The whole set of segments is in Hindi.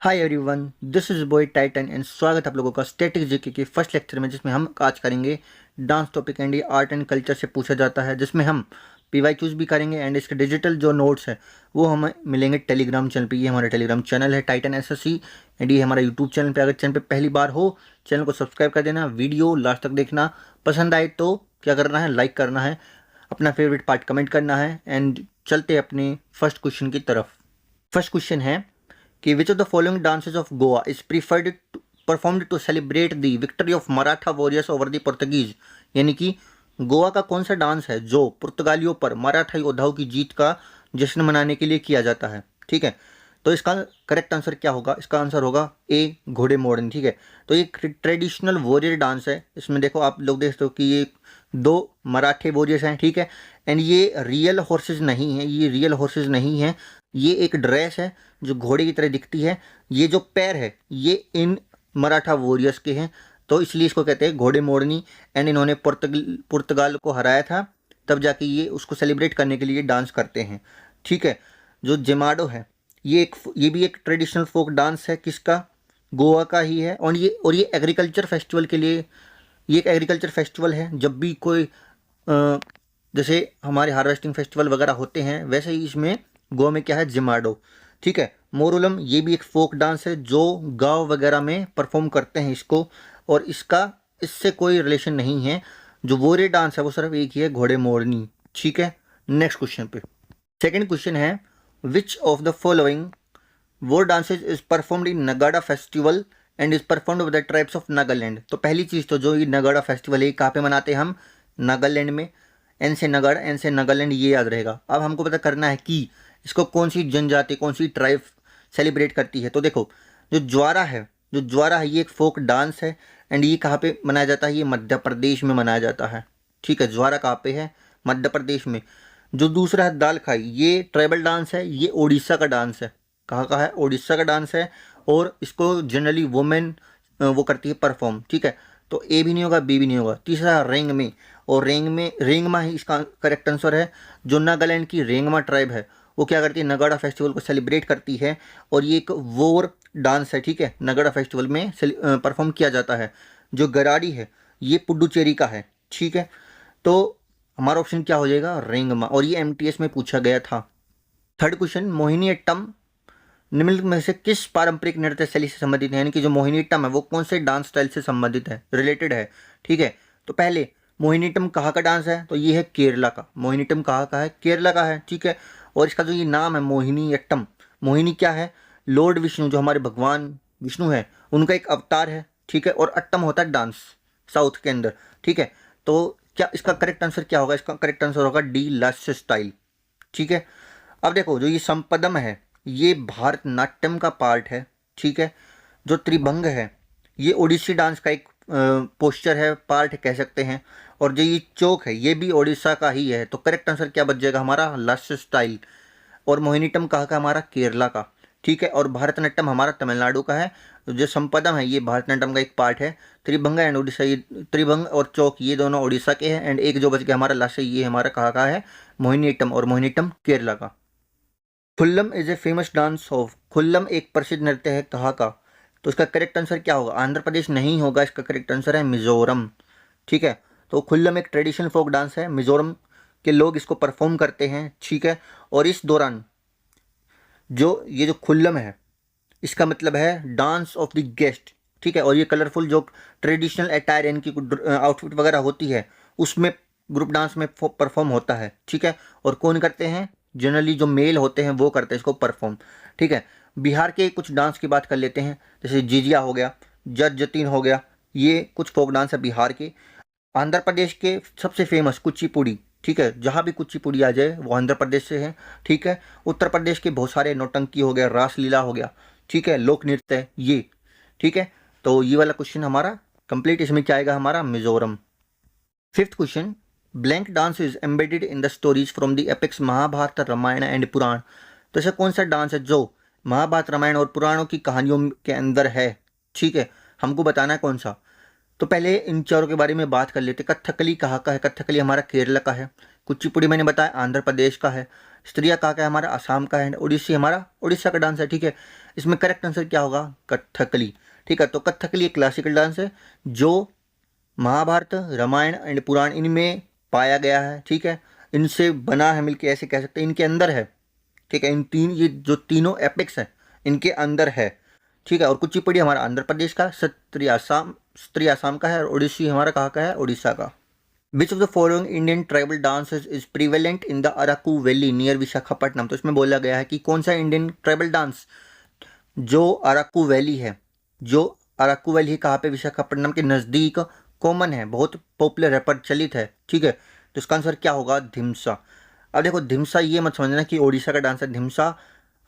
Hi everyone, this is boy Titan and स्वागत है आप लोगों का स्टैटिक जीके के फर्स्ट लेक्चर में, जिसमें हम आज करेंगे डांस टॉपिक एंड ये आर्ट एंड कल्चर से पूछा जाता है, जिसमें हम पीवाईक्यूज भी करेंगे एंड इसके डिजिटल जो नोट्स है वो हमें मिलेंगे टेलीग्राम चैनल पे। ये हमारा टेलीग्राम चैनल है टाइटन एसएससी एंड ये हमारा यूट्यूब चैनल पे। अगर चैनल पे पहली बार हो, चैनल को सब्सक्राइब कर देना, वीडियो लास्ट तक देखना, पसंद आए तो क्या करना है, लाइक करना है, अपना फेवरेट पार्ट कमेंट करना है। एंड चलते अपने फर्स्ट क्वेश्चन की तरफ। फर्स्ट क्वेश्चन है कि which of the following dances of Goa is preferred performed to celebrate the victory of Maratha warriors over the Portuguese. यानी कि गोवा का कौन सा डांस है जो पुर्तगालियों पर मराठा योद्धाओं की जीत का जश्न मनाने के लिए किया जाता है। ठीक है, तो इसका करेक्ट आंसर क्या होगा? इसका आंसर होगा ए, घोड़े मोड़न। ठीक है, तो ये ट्रेडिशनल वॉरियर डांस है। इसमें देखो, आप लोग देखते हो कि ये दो मराठे वॉरियर्स हैं। ठीक है, एंड ये रियल हॉर्सेस नहीं है, ये रियल हॉर्सेस नहीं है, ये एक ड्रेस है जो घोड़े की तरह दिखती है। ये जो पैर है ये इन मराठा वॉरियर्स के हैं, तो इसलिए इसको कहते हैं घोड़े मोड़नी। एंड इन्होंने पुर्तगाल को हराया था, तब जाके ये उसको सेलिब्रेट करने के लिए डांस करते हैं। ठीक है, जो जेमाडो है ये भी एक ट्रेडिशनल फोक डांस है। किसका? गोवा का ही है। और ये एग्रीकल्चर फेस्टिवल के लिए, ये एक एग्रीकल्चर फेस्टिवल है। जब भी कोई जैसे हमारे हार्वेस्टिंग फेस्टिवल वगैरह होते हैं, वैसे ही इसमें गोवा में क्या है, जिमाडो। ठीक है, मोरुलम ये भी एक फोक डांस है जो गांव वगैरह में परफॉर्म करते हैं इसको, और इससे कोई रिलेशन नहीं है। जो वोरे डांस है वो सिर्फ एक ही है, घोड़े मोरनी। ठीक है, नेक्स्ट क्वेश्चन पे। सेकंड क्वेश्चन है, विच ऑफ द फॉलोइंग वो डांसेज इज परफॉर्म्ड इन नगाड़ा festival and is performed with the tribes of Nagaland. तो पहली चीज़ तो जो ये नगाड़ा फेस्टिवल है कहाँ पे मनाते हैं हम? नागालैंड में। एन से नगाड़ा, एन से नागालैंड, ये याद रहेगा। अब हमको पता करना है कि इसको कौन सी जनजाति, कौन सी ट्राइब सेलिब्रेट करती है। तो देखो, जो ज्वारा है ये एक फोक डांस है एंड ये कहाँ पे मनाया जाता है? ये मध्य प्रदेश में मनाया जाता है। ठीक है, ज्वारा कहाँ पे है? मध्य प्रदेश में। जो दूसरा है दाल खाई, ये ट्राइबल डांस है, ये उड़ीसा का डांस है। कहाँ का है? उड़ीसा का डांस है, और इसको जनरली वुमेन वो करती है परफॉर्म। ठीक है, तो ए भी नहीं होगा, बी भी नहीं होगा। तीसरा रेंग में, और रेंगमा ही इसका करेक्ट आंसर है। जो नागालैंड की रेंगमा ट्राइब है वो क्या करती है? नगाड़ा फेस्टिवल को सेलिब्रेट करती है, और ये एक वोर डांस है। ठीक है, नगाड़ा फेस्टिवल में परफॉर्म किया जाता है। जो गराड़ी है ये पुडुचेरी का है। ठीक है, तो हमारा ऑप्शन क्या हो जाएगा? रेंगमा, और ये एमटीएस में पूछा गया था। थर्ड क्वेश्चन, मोहिनी अट्टम निम्नलिखित में से किस पारंपरिक नृत्य शैली से संबंधित है? यानी कि जो मोहिनीअट्टम है वो कौन से डांस स्टाइल से संबंधित है, रिलेटेड है। ठीक है, तो पहले मोहिनीअट्टम कहाँ का डांस है? तो ये है केरला का। मोहिनीअट्टम कहाँ का है? केरला का है। ठीक है, और इसका जो ये नाम है मोहिनीअट्टम, मोहिनी क्या है? लॉर्ड विष्णु, जो हमारे भगवान विष्णु है उनका एक अवतार है। ठीक है, और अट्टम होता है डांस साउथ के अंदर। ठीक है, तो क्या इसका करेक्ट आंसर क्या होगा? इसका करेक्ट आंसर होगा डी, लास्ट स्टाइल। ठीक है, अब देखो, जो ये संपदम है ये भारतनाट्यम का पार्ट है। ठीक है, जो त्रिभंग है ये ओडिसी डांस का एक पोस्चर है, पार्ट है, कह सकते हैं। और जो ये चौक है ये भी ओडिशा का ही है। तो करेक्ट आंसर क्या बच जाएगा हमारा? Last style. और मोहिनीअट्टम कहाँ का? हमारा केरला का। ठीक है, और भारतनाट्यम हमारा तमिलनाडु का है। जो संपदम है ये भारतनाट्यम का एक पार्ट है। त्रिभंग एंड ओडिशा, ये त्रिभंग और चौक ये दोनों ओडिशा के हैं। एंड एक जो बच गया हमारा लास्ट, ये हमारा कहाँ का है? मोहिनीअट्टम, और मोहिनीअट्टम केरला का। Khullam is a famous dance of, Khullam एक प्रसिद्ध नृत्य है कहाँ का? तो इसका करेक्ट आंसर क्या होगा? आंध्र प्रदेश नहीं होगा, इसका करेक्ट आंसर है मिजोरम। ठीक है, तो खुल्लम एक ट्रेडिशनल फोक डांस है, मिजोरम के लोग इसको परफॉर्म करते हैं। ठीक है, और इस दौरान जो खुल्लम है इसका मतलब है डांस ऑफ द गेस्ट। ठीक है, और ये कलरफुल जो ट्रेडिशनल अटायर इनकी आउटफिट वगैरह होती है उसमें ग्रुप डांस में परफॉर्म होता है। ठीक है, और कौन करते हैं? जनरली जो मेल होते हैं वो करते हैं इसको परफॉर्म। ठीक है, बिहार के कुछ डांस की बात कर लेते हैं, जैसे जिजिया हो गया, जट जतीन हो गया, ये कुछ फोक डांस है बिहार के। आंध्र प्रदेश के सबसे फेमस कुचिपुड़ी। ठीक है, जहाँ भी कुचिपुड़ी आ जाए वो आंध्र प्रदेश से है। ठीक है, उत्तर प्रदेश के बहुत सारे नौटंकी हो गया, रासलीला हो गया। ठीक है, लोक नृत्य है ये। ठीक है, तो ये वाला क्वेश्चन हमारा कंप्लीट। इसमें क्या आएगा हमारा? Mizoram. Fifth question, blank dance is embedded in the stories from the epics Mahabharata, Ramayana and Purana. तो ऐसा कौन सा डांस है जो महाभारत, रामायण और पुराणों की कहानियों के अंदर है? ठीक है, हमको बताना है कौन सा। तो पहले इन चारों के बारे में बात कर लेते। कथकली कहाँ का है? कथकली हमारा केरला का है। कुचिपुड़ी मैंने बताया आंध्र प्रदेश का है। स्त्रिया कहाँ का है हमारा, असम का है। ओडिसी हमारा उड़ीसा का डांस है, ठीक है। इसमें करेक्ट आंसर क्या होगा, कथकली, ठीक है। तो कथकली एक क्लासिकल डांस है जो महाभारत, रामायण एंड पुराण इनमें पाया गया है, ठीक है। इनसे बना है मिलके, ऐसे कह सकते हैं, इनके अंदर है, ठीक है। इन तीन, ये जो तीनों एपिक्स हैं इनके अंदर है, ठीक है। और कुचिपुड़ी हमारा आंध्र प्रदेश का, स्त्री आसाम का है, और ओडिसी हमारा कहाँ का है, उड़ीसा का। विच of the following Indian tribal dances is prevalent in the Araku valley near Visakhapatnam. तो इसमें बोला गया है कि कौन सा इंडियन ट्राइबल डांस जो अराकू वैली है, जो अराकू वैली कहाँ पे, विशाखापट्टनम के नज़दीक कॉमन है, बहुत पॉपुलर है, प्रचलित है, ठीक है। तो इसका आंसर क्या होगा, धिमसा। अब देखो धिमसा ये मत समझना कि ओडिशा का डांस है, धिमसा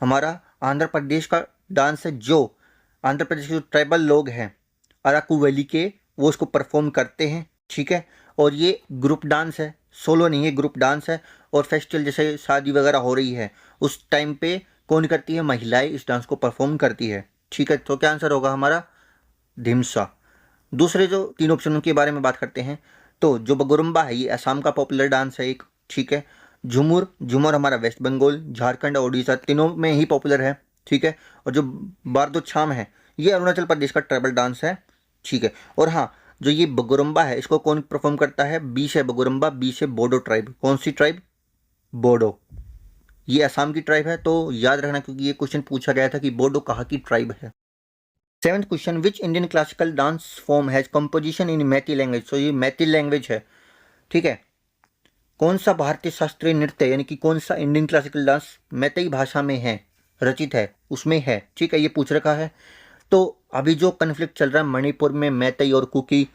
हमारा आंध्र प्रदेश का डांस है, जो आंध्र प्रदेश के जो ट्राइबल लोग हैं अराकू वैली के, वो इसको परफॉर्म करते हैं, ठीक है। और ये ग्रुप डांस है, सोलो नहीं है, ग्रुप डांस है। और फेस्टिवल जैसे शादी वगैरह हो रही है उस टाइम पे कौन करती है, महिलाएं इस डांस को परफॉर्म करती है, ठीक है। तो क्या आंसर होगा हमारा, धिमसा। दूसरे जो तीन ऑप्शनों के बारे में बात करते हैं, तो जो बगुरुम्बा है ये असम का पॉपुलर डांस है एक, ठीक है। झूमर, झूमर हमारा वेस्ट बंगाल, झारखंड और उड़ीसा तीनों में ही पॉपुलर है, ठीक है। और जो बारदोछाम है ये अरुणाचल प्रदेश का ट्राइबल डांस है, ठीक है। और हाँ, जो ये बगुरुम्बा है इसको कौन परफॉर्म करता है, बीश है बगुरुम्बा, बीश है बोडो ट्राइब। कौन सी ट्राइब, बोडो। ये असम की ट्राइब है, तो याद रखना क्योंकि ये क्वेश्चन पूछा गया था कि बोडो कहाँ की ट्राइब है। Seventh question, which Indian classical dance form has composition in Meitei language. तो ये मैती लैंग्वेज है, ठीक है। कौन सा भारतीय शास्त्रीय नृत्य यानी कि कौन सा इंडियन क्लासिकल डांस मैती भाषा में है, रचित है, उसमें है, ठीक है। ये पूछ रखा है। तो अभी जो कन्फ्लिक्ट चल रहा है मणिपुर में मैती और कुकी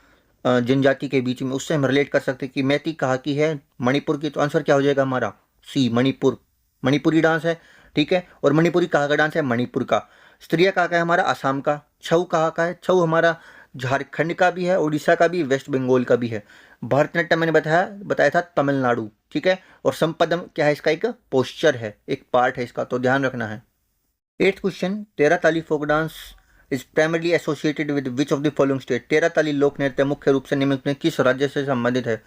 जनजाति के बीच में, उससे हम रिलेट कर सकते हैं कि मैती कहाँ की है, मणिपुर की। तो आंसर क्या हो जाएगा हमारा, सी, मणिपुर। मणिपुरी डांस है, ठीक है। और मणिपुरी कहाँ का डांस है, मणिपुर का। स्त्रिया कहाँ का है हमारा, असम का। छऊ कहाँ का है, छऊ हमारा झारखंड का भी है, उड़ीसा का भी, वेस्ट बंगाल का भी है। भरतनाट्यम मैंने बताया था तमिलनाडु, ठीक है। और संपदम क्या है, इसका एक पोस्चर है, एक पार्ट है इसका, तो ध्यान रखना है। Eighth question, Terah Tali folk dance is primarily associated with which of the following state. Terah Tali लोक नृत्य मुख्य रूप से निम्नलिखित में किस राज्य से संबंधित है।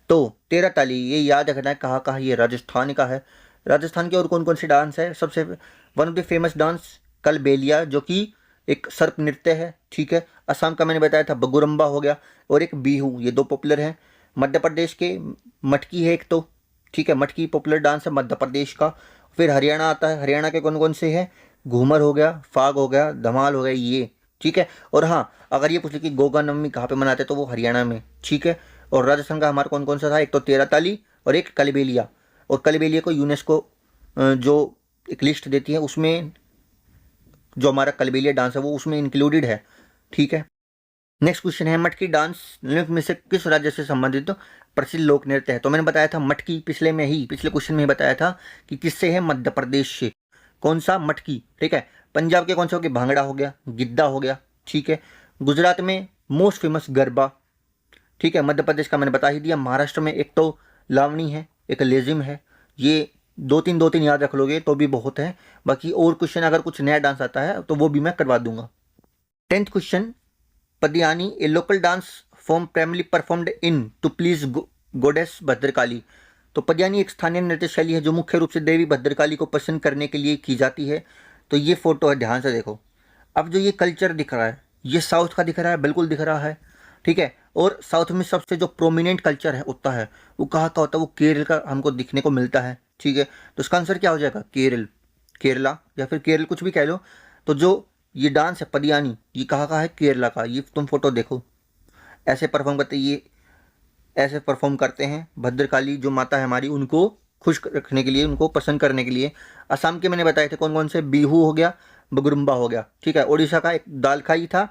तो तेरह ताली ये याद रखना है कहाँ का है, ये राजस्थान का है। राजस्थान के और कौन कौन से डांस है, सबसे one of the famous dance Kalbelia जो कि एक सर्प नृत्य है, ठीक है। असम का मैंने बताया था बगुरम्बा हो गया, और एक बिहू, ये दो पॉपुलर हैं। मध्य प्रदेश के मटकी है एक, तो ठीक है, मटकी पॉपुलर डांस है मध्य प्रदेश का। फिर हरियाणा आता है, हरियाणा के कौन कौन से हैं, घूमर हो गया, फाग हो गया, धमाल हो गया, ये, ठीक है। और हाँ, अगर ये पूछ ले कि गोगा नवमी कहाँ पे मनाते हैं, तो वो हरियाणा में, ठीक है। और राजस्थान का हमारा कौन कौन सा था, एक तो तेरह ताली और एक कलबेलिया। और कलबेलिया को यूनेस्को जो एक लिस्ट देती है उसमें जो हमारा कलबेलिया डांस है वो उसमें इंक्लूडेड है, ठीक है। नेक्स्ट क्वेश्चन है, मटकी डांस निम्नलिखित में से किस राज्य से संबंधित प्रसिद्ध लोक नृत्य है। तो मैंने बताया था मटकी, पिछले क्वेश्चन में ही बताया था कि किससे है, मध्य प्रदेश से। कौन सा, मटकी, ठीक है। पंजाब के कौन से हो गए, भांगड़ा हो गया, गिद्दा हो गया, ठीक है। गुजरात में मोस्ट फेमस गरबा, ठीक है। मध्य प्रदेश का मैंने बता ही दिया। महाराष्ट्र में एक तो लावणी है, एक लेजिम है। ये दो तीन याद रख लोगे तो भी बहुत है। बाकी और क्वेश्चन अगर कुछ नया डांस आता है तो वो भी मैं करवा दूंगा। 10th question, Padayani a local dance form primarily performed in to please goddess Bhadrakali. तो पदियानी एक स्थानीय नृत्य शैली है जो मुख्य रूप से देवी भद्रकाली को प्रसन्न करने के लिए की जाती है। तो ये फोटो है, ध्यान से देखो। अब जो ये कल्चर दिख रहा है ये साउथ का दिख रहा है, बिल्कुल दिख रहा है, ठीक है। और साउथ में सबसे जो प्रोमिनेंट कल्चर है होता है वो कहाँ का होता है, वो केरल का हमको दिखने को मिलता है, ठीक है। तो इसका आंसर क्या हो जाएगा, केरल, केरला या फिर केरल, कुछ भी कह लो। तो जो ये डांस है पदियानी, ये कहाँ का है, केरला का। ये तुम फोटो देखो, ऐसे परफॉर्म करते, ये ऐसे परफॉर्म करते हैं भद्रकाली जो माता है हमारी, उनको खुश रखने के लिए, उनको पसंद करने के लिए। असम के मैंने बताए थे कौन कौन से, बिहू हो गया, बगुरुम्बा हो गया, ठीक है। उड़ीसा का एक दालखाई था,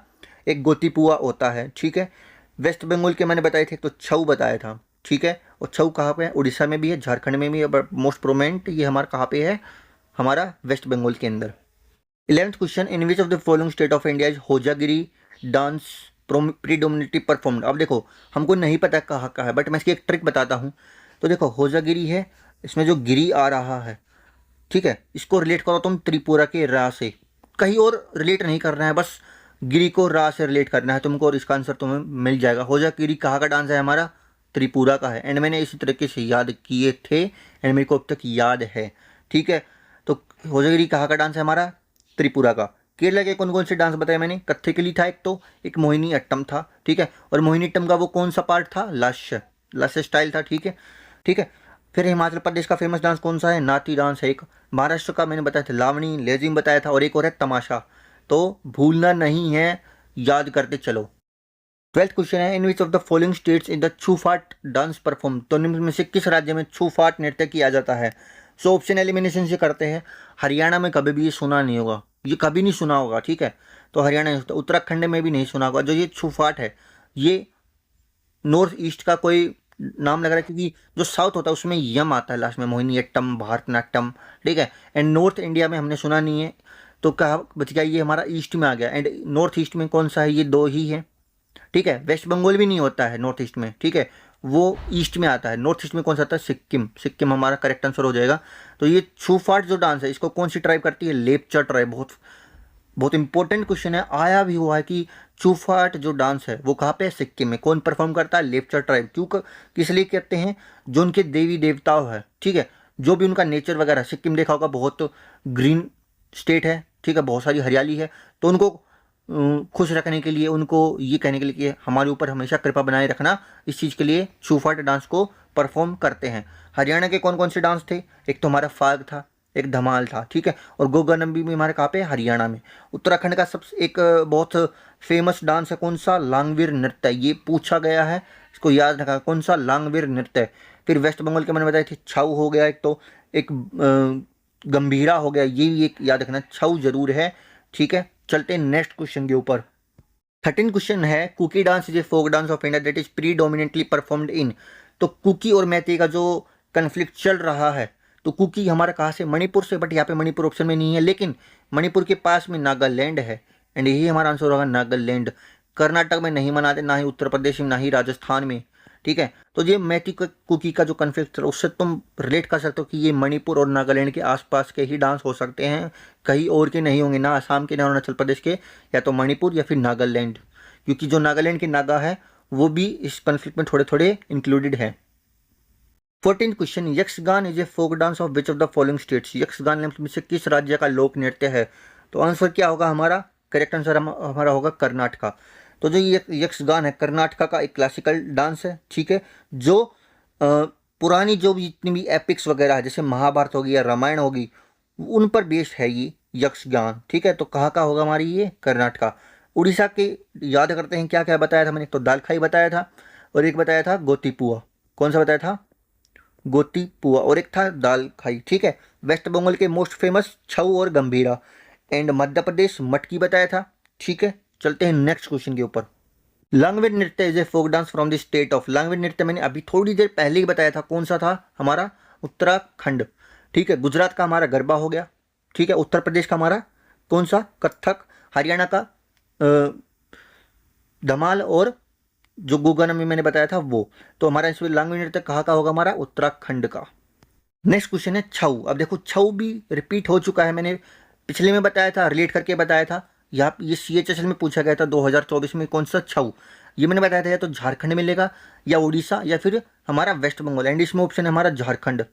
एक गोतीपुआ होता है, ठीक है। वेस्ट बंगाल के मैंने बताए थे, तो छऊ बताया था, ठीक है। और छऊ कहाँ पे है, उड़ीसा में भी है, झारखंड में भी है, बट मोस्ट प्रोमिनेंट ये हमारा कहाँ पे है, हमारा वेस्ट बंगाल के अंदर। 11th question, in which of the following state of India is Hojagiri dance predominantly performed. अब देखो हमको नहीं पता कहाँ का है, बट मैं इसकी एक ट्रिक बताता हूँ। तो देखो होजागिरी है, इसमें जो गिरी आ रहा है, ठीक है, इसको रिलेट करो तुम त्रिपुरा के रा से, कहीं और रिलेट नहीं करना है, बस गिरी को रा से रिलेट करना है तुमको, और इसका आंसर तुम्हें मिल जाएगा। होजागिरी कहाँ का डांस है हमारा, त्रिपुरा का है, एंड मैंने इसी तरीके से याद किए थे एंड मेरे को अब तक याद है। ठीक है, तो होजागिरी कहाँ का डांस है हमारा? त्रिपुरा का। केरला के कौन कौन से डांस बताए मैंने? कथकली था एक, तो एक मोहिनी अट्टम था। ठीक है, और मोहिनी अट्टम का वो कौन सा पार्ट था? लास्य, लास्य स्टाइल था। ठीक है, ठीक है। फिर हिमाचल प्रदेश का फेमस डांस कौन सा है? नाती डांस है एक। महाराष्ट्र का मैंने बताया था लावणी, लेजिम बताया था, और एक और है तमाशा। तो भूलना नहीं है, याद करते चलो। 12th क्वेश्चन है, in which of the following states in the Chhufat dance perform, तो निम्न में से किस राज्य में छूफाट नृत्य किया जाता है? सो ऑप्शन एलिमिनेशन से करते हैं। हरियाणा में कभी भी ये सुना नहीं होगा, ये कभी नहीं सुना होगा। ठीक है, तो हरियाणा नहीं होता, उत्तराखंड में भी नहीं सुना होगा। जो ये छूफाट है ये नॉर्थ ईस्ट का कोई नाम लग रहा है, क्योंकि जो साउथ होता है उसमें यम आता है लास्ट में, मोहिनीअट्टम, भारतनाट्यम। ठीक है, एंड नॉर्थ इंडिया में हमने सुना नहीं है, तो कहा बच गया, ये हमारा ईस्ट में आ गया। एंड नॉर्थ ईस्ट में कौन सा है? ये दो ही है। ठीक है, वेस्ट बंगाल भी नहीं होता है नॉर्थ ईस्ट में। ठीक है, वो ईस्ट में आता है। नॉर्थ ईस्ट में कौन सा आता है? सिक्किम। सिक्किम हमारा करेक्ट आंसर हो जाएगा। तो ये छूफाट जो डांस है इसको कौन सी ट्राइब करती है? लेपचा ट्राइब। बहुत बहुत इंपॉर्टेंट क्वेश्चन है, आया भी हुआ है कि छूफाट जो डांस है वो कहाँ पे है? सिक्किम में। कौन परफॉर्म करता है? लेपचा ट्राइब। क्यों किस लिए कहते हैं? जो उनके देवी देवताओं है, ठीक है, जो भी उनका नेचर वगैरह, सिक्किम देखा होगा बहुत ग्रीन स्टेट है। ठीक है, बहुत सारी हरियाली है, तो उनको खुश रखने के लिए, उनको ये कहने के लिए कि हमारे ऊपर हमेशा कृपा बनाए रखना, इस चीज़ के लिए छूफाट डांस को परफॉर्म करते हैं। हरियाणा के कौन कौन से डांस थे? एक तो हमारा फाग था, एक धमाल था। ठीक है, और गोगनम्बी भी हमारे कहाँ पे? हरियाणा में। उत्तराखंड का सबसे एक बहुत फेमस डांस है कौन सा? लांगवीर नृत्य। ये पूछा गया है, इसको याद रखा, कौन सा? लांगवीर नृत्य। फिर वेस्ट बंगाल के मैंने बताया थे, छऊ हो गया एक, तो एक गंभीरा हो गया, ये भी एक याद रखना, छऊ जरूर है। ठीक है, चलते हैं नेक्स्ट क्वेश्चन के ऊपर। 13 क्वेश्चन है, Kuki dance is a folk dance of India that is predominantly performed in, तो कुकी और मैती का जो कन्फ्लिक्ट चल रहा है, तो कुकी हमारा कहाँ से? मणिपुर से, बट यहाँ पे मणिपुर ऑप्शन में नहीं है, लेकिन मणिपुर के पास में नागालैंड है, एंड यही हमारा आंसर होगा नागालैंड। कर्नाटक में नहीं मनाते, ना ही उत्तर प्रदेश में, ना ही राजस्थान में। ठीक है, तो ये मैती कुकी का जो कन्फ्लिक्ट है उससे तुम रिलेट कर सकते हो कि ये मणिपुर और नागालैंड के आसपास के ही डांस हो सकते हैं, कहीं और के नहीं होंगे, ना असम के, ना अरुणाचल प्रदेश के, या तो मणिपुर या फिर नागालैंड, क्योंकि जो नागालैंड के नागा है वो भी इस कन्फ्लिक्ट में थोड़े थोड़े इंक्लूडेड है। 14th question, Yakshagana is a folk dance of which of the following states, Yakshagana में से किस राज्य का लोक नृत्य है? तो आंसर क्या होगा हमारा? करेक्ट आंसर हमारा होगा कर्नाटका। तो जो ये यक्षगान है कर्नाटका का एक क्लासिकल डांस है। ठीक है, जो पुरानी जो भी जितनी भी एपिक्स वगैरह है, जैसे महाभारत होगी या रामायण होगी, उन पर बेस्ड है ये यक्षगान। ठीक है, तो कहाँ का होगा हमारी? ये कर्नाटका। उड़ीसा के याद करते हैं, क्या क्या बताया था मैंने? तो दाल खाई बताया था, और एक बताया था गोतीपुआ। कौन सा बताया था? गोतीपुआ, और एक था दाल खाई। ठीक है, वेस्ट बंगाल के मोस्ट फेमस छऊ और गंभीरा, एंड मध्य प्रदेश मटकी बताया था। ठीक है, चलते हैं नेक्स्ट क्वेश्चन के ऊपर। लांगवीर नृत्य is a folk dance from the state of, Langvir नृत्य मैंने अभी थोड़ी देर पहले ही बताया था, कौन सा था हमारा? उत्तराखंड। ठीक है, गुजरात का हमारा गरबा हो गया। ठीक है, उत्तर प्रदेश का हमारा कौन सा? कथक। हरियाणा का धमाल, और जो गुगन में मैंने बताया था वो। तो हमारा इसमें लांगवीर नृत्य कहाँ का होगा? हमारा उत्तराखंड का। नेक्स्ट क्वेश्चन है छऊ। अब देखो, छऊ भी रिपीट हो चुका है, मैंने पिछले में बताया था, रिलेट करके बताया था। यहाँ ये CHSL में पूछा गया था 2024 में, कौन सा छऊ? ये मैंने बताया था, या तो झारखंड मिलेगा, या उड़ीसा, या फिर हमारा वेस्ट बंगाल, एंड इसमें ऑप्शन है हमारा झारखंड।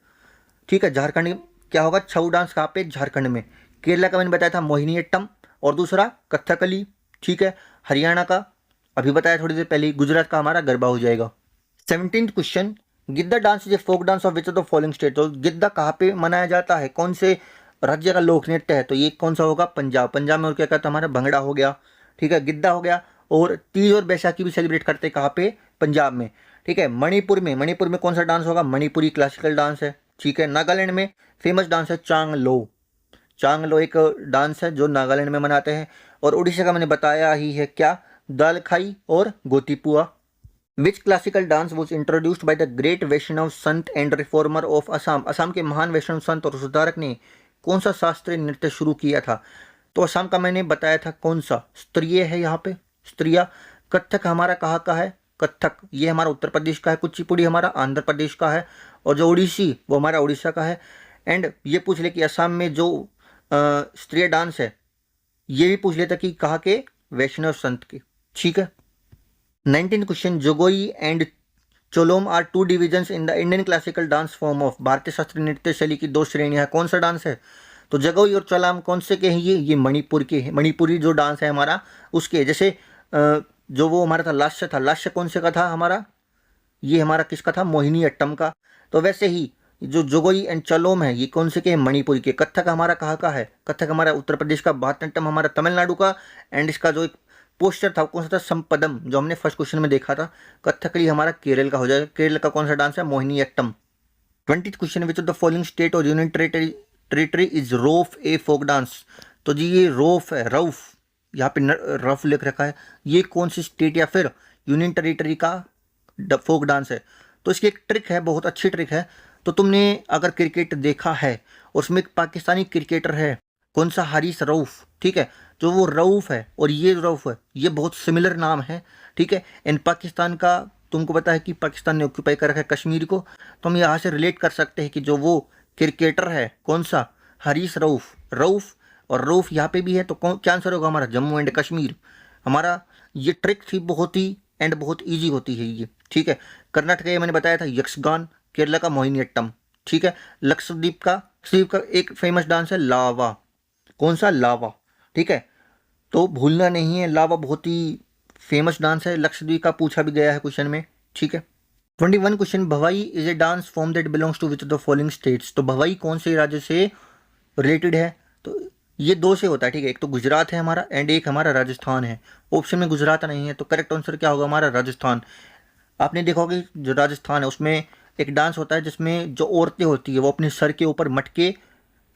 ठीक है, झारखंड क्या होगा? छऊ डांस कहाँ पे? झारखंड में। केरला का मैंने बताया था मोहिनीअट्टम, और दूसरा कथकली। ठीक है, हरियाणा का अभी बताया थोड़ी देर पहले, गुजरात का हमारा गरबा हो जाएगा। 17th question, Giddha dance is a folk dance of which of the following state, तो गिद्दा कहाँ पे मनाया जाता है? कौन से राज्य का लोक नृत्य है? तो ये कौन सा होगा? पंजाब। पंजाब में और क्या कहता है? हमारा भंगड़ा हो गया। ठीक है, गिद्दा हो गया, और तीज और बैसाखी भी सेलिब्रेट करते हैं कहाँ पे? पंजाब में। ठीक है, मणिपुर में कौन सा डांस होगा? मणिपुरी क्लासिकल डांस है। ठीक है, नागालैंड में फेमस डांस है चांगलो। चांगलो एक डांस है जो नागालैंड में मनाते हैं, और उड़ीसा का मैंने बताया ही है, क्या? दाल खाई और Gotipua. Which classical dance was introduced by the great Vaishnav sant and reformer of Assam, Assam के महान वैष्णव संत और सुधारक ने कौन सा शास्त्रीय नृत्य शुरू किया था? तो असम का मैंने बताया था, कौन सा? स्त्रिय है यहाँ पे, स्त्रिया। कथक हमारा कहाँ का है? कथक ये हमारा उत्तर प्रदेश का है। कुचिपुड़ी हमारा आंध्र प्रदेश का है, और जो ओडिसी वो हमारा उड़ीसा का है। एंड ये पूछ ले कि असम में जो स्त्रीय डांस है, ये भी पूछ लेता कि कहाँ के? वैष्णव संत के। ठीक है, 19th question, Jogoi and Cholom are two divisions in the Indian classical dance form of, भारतीय शास्त्रीय नृत्य शैली की दो श्रेणियां हैं। कौन सा डांस है? तो जगोई और चोलाम कौन से के हैं? ये मणिपुर के हैं। मणिपुरी जो डांस है हमारा उसके, जैसे जो वो हमारा था लास्य था, लास्य कौन से का था हमारा? ये हमारा किसका था? मोहिनी अट्टम का। तो वैसे ही जो जोगोई एंड चलोम है ये कौन से के हैं? मणिपुरी के। कथक हमारा कहाँ का है? कथक हमारा उत्तर प्रदेश का। भारतनाट्यम हमारा तमिलनाडु का। एंड इसका जो एक पोस्टर था कौन सा था? संपदम, जो हमने फर्स्ट क्वेश्चन में देखा था। कथकली हमारा केरल का हो जाएगा। केरल का कौन सा डांस है? Mohiniyattam. 20th question, which of the following state और union territory is Rouf a folk dance? तो जी ये रोफ है, रऊफ, यहाँ पे रफ लिख रखा है। ये कौन सी स्टेट या फिर यूनियन टेरिटरी का फोक डांस है? तो इसकी एक ट्रिक है, बहुत अच्छी ट्रिक है। तो तुमने अगर क्रिकेट देखा है, उसमें एक पाकिस्तानी क्रिकेटर है, कौन सा? हारिस रऊफ, ठीक है। जो वो रऊफ है और ये रऊफ है, ये बहुत सिमिलर नाम है, ठीक है। इन पाकिस्तान का तुमको पता है कि पाकिस्तान ने ऑक्यूपाई कर रखा है कश्मीर को, तो हम यहाँ से रिलेट कर सकते हैं कि जो वो क्रिकेटर है कौन सा? हारिस रऊफ। रऊफ और रऊफ यहाँ पे भी है, तो क्या आंसर होगा हमारा? जम्मू एंड कश्मीर। हमारा ये ट्रिक थी बहुत ही एंड बहुत ईजी होती है ये, ठीक है। कर्नाटक का ये मैंने बताया था यक्षगान, केरला का मोहिनीअट्टम, ठीक है। लक्षद्वीप का एक फेमस डांस है लावा। कौन सा? लावा, ठीक है। तो भूलना नहीं है, लावा बहुत ही फेमस डांस है, लक्षद्वीप का पूछा भी गया है क्वेश्चन में, ठीक है। 21 question, Bhavai is a dance form that belongs to which of the following states? तो भवाई कौन से राज्य से रिलेटेड है? तो ये दो से होता है, ठीक है। एक तो गुजरात है हमारा एंड एक हमारा राजस्थान है। ऑप्शन में गुजरात नहीं है, तो करेक्ट आंसर क्या होगा हमारा? राजस्थान। आपने देखा होगा कि जो राजस्थान है उसमें एक डांस होता है जिसमें जो औरतें होती है वो अपने सर के ऊपर मटके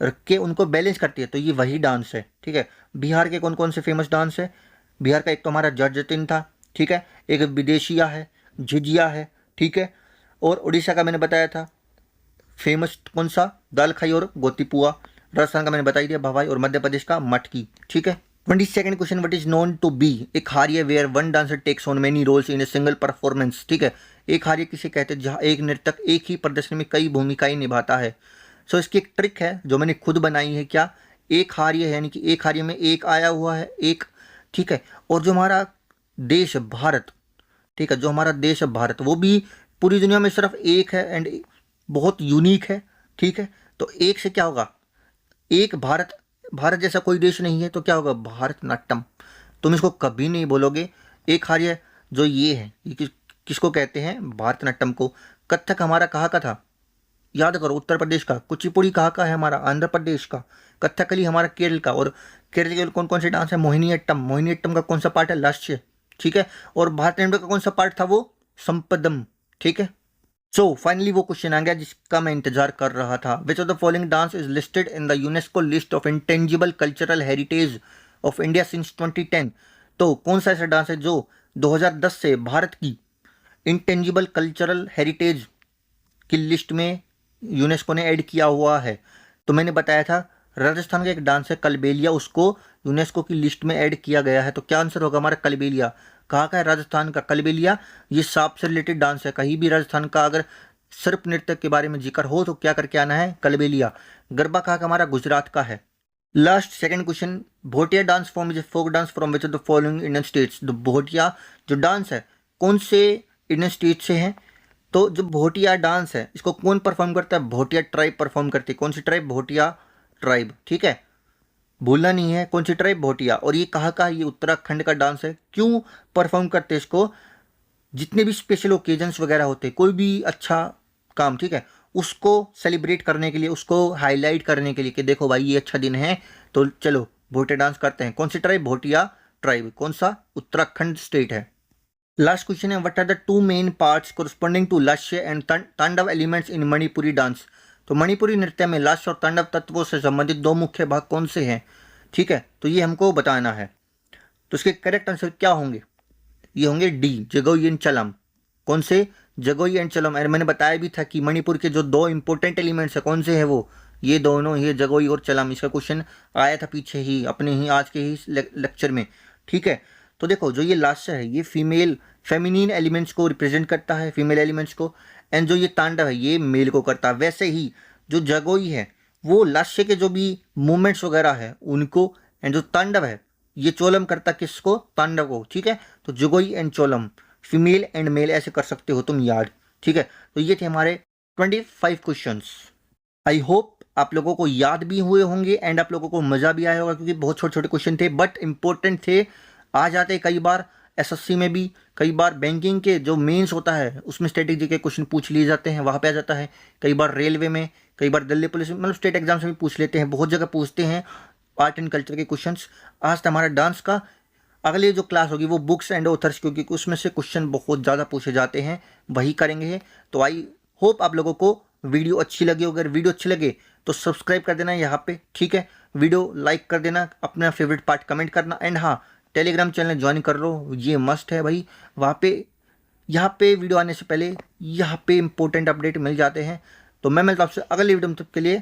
रख के उनको बैलेंस करती है, तो ये वही डांस है, ठीक है। बिहार के कौन कौन से फेमस डांस है? बिहार का एक तो हमारा जर्जतिन था, ठीक है। एक विदेशिया है, झिझिया है, ठीक है। और उड़ीसा का मैंने बताया था फेमस कौन सा? दाल खाई और गोतीपुआ। राजस्थान का मैंने बता ही दिया भवाई, और मध्य प्रदेश का मटकी, ठीक है। 22nd question, what is known to be a Khariya where one dancer takes on many roles in a single performance? ठीक है, एक खारिया किसे कहते हैं जहाँ एक नृतक एक ही प्रदर्शन में कई भूमिकाएं निभाता है। सो इसकी एक ट्रिक है जो मैंने खुद बनाई है। क्या? एक हार्य है, यानी कि एक हार्य में एक आया हुआ है एक, ठीक है। और जो हमारा देश भारत, ठीक है, जो हमारा देश है भारत, वो भी पूरी दुनिया में सिर्फ एक है एंड बहुत यूनिक है, ठीक है। तो एक से क्या होगा? एक भारत, भारत जैसा कोई देश नहीं है, तो क्या होगा? भारतनाट्यम। तुम इसको कभी नहीं बोलोगे। एक हार्य जो ये है ये किसको कहते हैं? भारतनाट्यम को। कथक हमारा कहाँ का था? याद करो, उत्तर प्रदेश का। कुचिपुड़ी कहाँ का है? हमारा आंध्र प्रदेश का। कथकली हमारा केरल का। और केरल के कौन कौन से डांस है? मोहिनीअट्टम। मोहिनीअट्टम का कौन सा पार्ट है? लास्य, ठीक है। और भारतनाट्यम का कौन सा पार्ट था? वो संपदम, ठीक है। सो फाइनली वो क्वेश्चन आ गया जिसका मैं इंतजार कर रहा था। विच of the following dance is listed in the UNESCO list of intangible cultural heritage of India since 2010? तो कौन सा ऐसा डांस है जो 2010 से भारत की इंटेंजिबल कल्चरल हेरिटेज की लिस्ट में यूनेस्को ने ऐड किया हुआ है? तो मैंने बताया था राजस्थान का एक डांस है कलबेलिया, उसको यूनेस्को की लिस्ट में ऐड किया गया है। तो क्या आंसर होगा हमारा? कलबेलिया। कहाँ का है? राजस्थान का। कलबेलिया ये सांप से रिलेटेड डांस है। कहीं भी राजस्थान का अगर सर्प नृत्य के बारे में जिक्र हो तो क्या करके आना है? कलबेलिया। गरबा कहाँ का? हमारा गुजरात का है। Last second question, Bhotiya dance form is a folk dance from which of the following Indian states? तो भोटिया जो डांस है कौन से इंडियन स्टेट से है? तो जो भोटिया डांस है इसको कौन परफॉर्म करता है? भोटिया ट्राइब परफॉर्म करती है। कौन सी ट्राइब? भोटिया ट्राइब, ठीक है। भूलना नहीं है कौन सी ट्राइब? भोटिया। और ये कहाँ का? ये उत्तराखंड का डांस है। क्यों परफॉर्म करते हैं इसको? जितने भी स्पेशल ओकेजन्स वगैरह होते हैं, कोई भी अच्छा काम, ठीक है, उसको सेलिब्रेट करने के लिए, उसको हाईलाइट करने के लिए कि देखो भाई ये अच्छा दिन है तो चलो भोटिया डांस करते हैं। कौन सी ट्राइब? भोटिया ट्राइब। कौन सा? उत्तराखंड स्टेट है। लास्ट क्वेश्चन है, what are the two main parts corresponding to Lasya and Tandava elements in Manipuri dance? तो मणिपुरी नृत्य में लास्य और तांडव तत्वों से संबंधित दो मुख्य भाग कौन से हैं? ठीक है, तो ये हमको बताना है। तो इसके करेक्ट आंसर क्या होंगे? ये होंगे डी, जगोई एंड चलम। कौन से? जगोई एंड चलम। और मैंने बताया भी था कि मणिपुर के जो दो इंपॉर्टेंट एलिमेंट्स है कौन से हैं वो? ये दोनों, ये जगोई और चलम। इसका क्वेश्चन आया था पीछे ही अपने ही आज के ही लेक्चर में, ठीक है। तो देखो जो ये लास्य है ये फीमेल फेमिनिन एलिमेंट्स को रिप्रेजेंट करता है, फीमेल एलिमेंट्स को। एंड जो ये तांडव है ये मेल को करता है। वैसे ही जो जगोई है वो लास्य के जो भी मूवमेंट्स वगैरह है उनको, एंड जो तांडव है ये चोलम करता किसको? तांडव को, ठीक है। तो Jagoi and Cholom, female and mail ऐसे कर सकते हो तुम याद, ठीक है, तो ये थे हमारे 25 क्वेश्चंस। आई होप आप लोगों को याद भी हुए होंगे एंड आप लोगों को मज़ा भी आया होगा, क्योंकि बहुत छोटे छोटे क्वेश्चन थे बट इंपॉर्टेंट थे। आ जाते कई बार एसएससी में भी, कई बार बैंकिंग के जो मेंस होता है उसमें स्ट्रेटेजी के क्वेश्चन पूछ लिए जाते हैं, वहाँ पे आ जाता है। कई बार रेलवे में, कई बार दिल्ली पुलिस में, मतलब स्टेट एग्जाम्स में भी पूछ लेते हैं, बहुत जगह पूछते हैं आर्ट एंड कल्चर के क्वेश्चंस। आज था हमारा डांस का। अगली जो क्लास होगी वो बुक्स एंड ऑथर्स, क्योंकि उसमें से क्वेश्चन बहुत ज़्यादा पूछे जाते हैं, वही करेंगे। तो आई होप आप लोगों को वीडियो अच्छी लगी। अगर वीडियो अच्छी लगे तो सब्सक्राइब कर देना यहाँ पे, ठीक है। वीडियो लाइक कर देना, अपना फेवरेट पार्ट कमेंट करना एंड हाँ, टेलीग्राम चैनल ज्वाइन कर लो, ये मस्ट है भाई। वहाँ पे यहाँ पे वीडियो आने से पहले यहाँ पे इंपॉर्टेंट अपडेट मिल जाते हैं। तो मैं मिलता हूँ आपसे अगली वीडियो में, तब के लिए